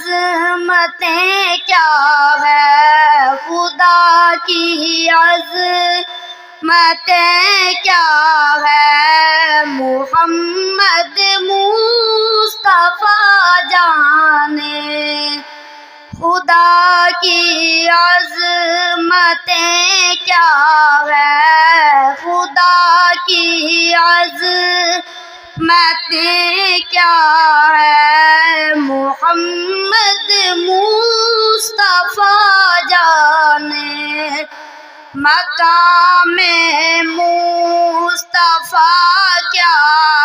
عظمتیں کیا ہے، خدا کی عظمتیں کیا ہے، محمد مصطفیٰ جانے، خدا کی عظمتیں کیا ہے، خدا کی عظمتیں کیا ہے، محمد مصطفیٰ جانے، مقام مصطفیٰ کیا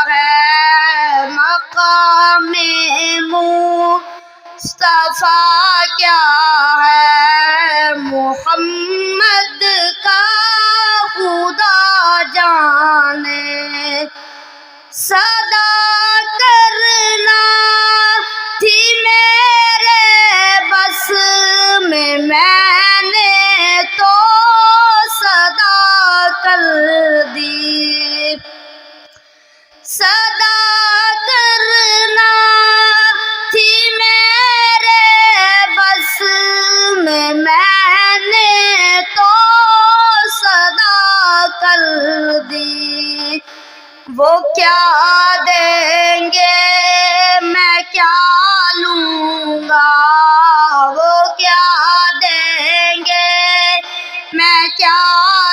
ہے، مقام مصطفیٰ کیا ہے، محمد کا خدا جانے، صدا کرنا تھی میرے بس میں نے تو صدا کر دی، صدا کرنا تھی میرے بس میں نے تو صدا کر دی، وہ کیا دیں گے میں کیا لوں گا، وہ کیا دیں گے میں کیا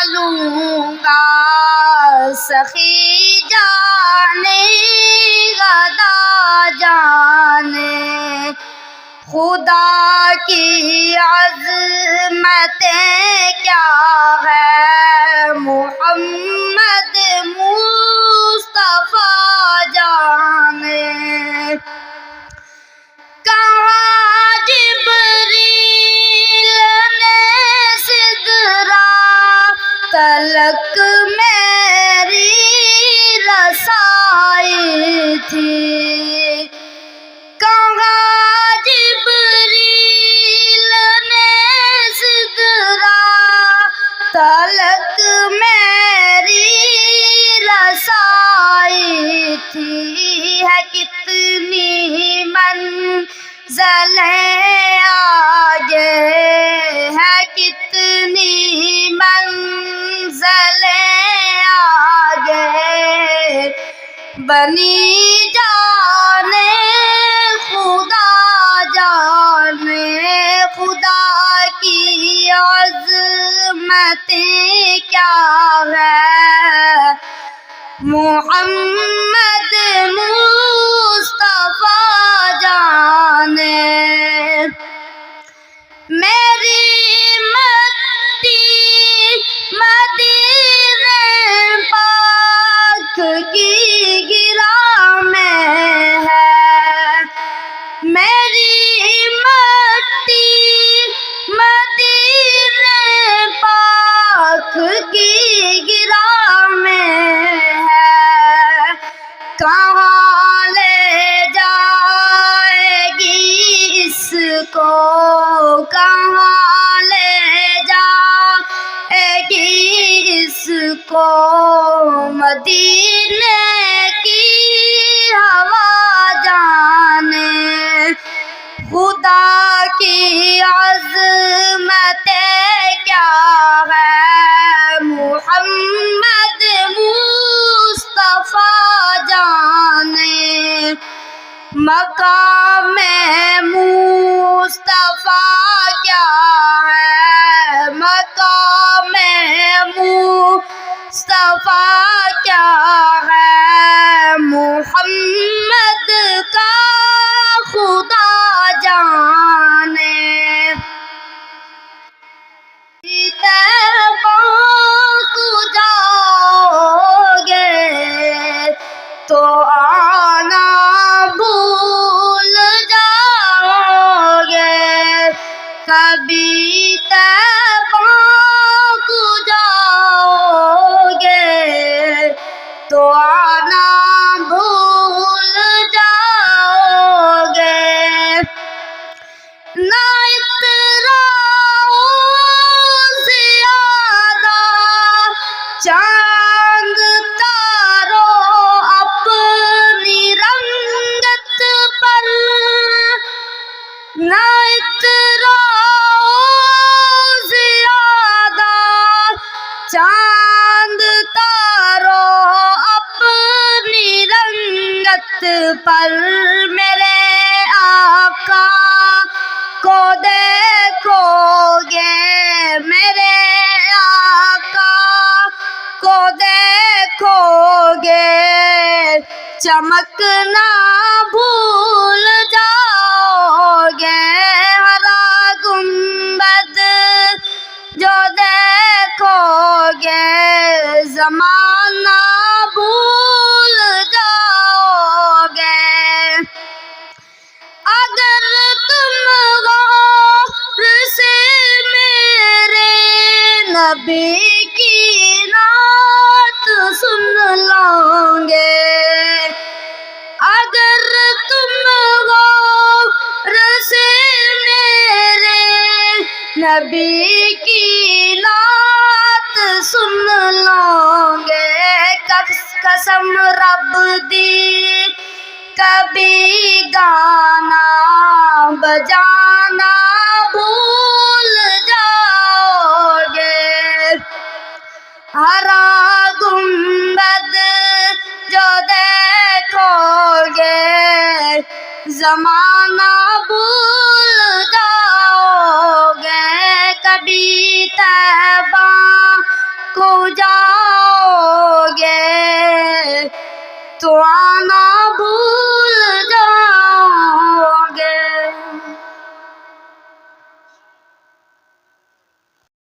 لوں گا، سخی جانے غدا جانے، خدا کی عظمتیں کیا ہے، محمد مصطفیٰ جانے، کہاں جبریل نے سدرا تلک میری رسائی تھی، کہاں جبریل نے سدرا تلک میری رسائی تھی، ہے کتنی منزلیں آگے، ہے کتنی منزلیں آگے، بنی جانے خدا جانے، خدا کی عظمتیں کیا ہے، محمد مصطفیٰ جانے، میری مٹی مدینے پاک کی گرہ میں ہے، میری مٹی مدینے پاک کی گرہ میں ہے، کہاں لے جائے گی اس کو، کہاں لے جائے گی اس کو، مدینے کی ہوا جانے، خدا کی عظمتیں کیا ہے، محمد مصطفیٰ جانے، مقام مصطفیٰ کیا ہے، مقام مصطفیٰ کیا ہے، محمد کا خدا جانے، طیبہ کو جاؤ گے تو آنا بھول جاؤ نہ اترا زیادہ چاند تارو اپنی رنگت پر میرے آقا کو دیکھو گے، میرے آقا کو دیکھو گے، چمکنا بھول جاؤ گے، ہرا گنبد جو دیکھو گے زمانہ بھول جاؤ گے۔ اگر تم غور سے میرے نبی کی نعت سن لو گے، اگر تم غور سے میرے نبی کی نعت سن لو گے، قسم رب دی کبھی گانا بجانا بھول جاؤ گے، ہرا گنبد جو دیکھو گے زمانہ بھول جاؤ گے، کبھی طیبہ کو جاؤ گے تو آنا بھول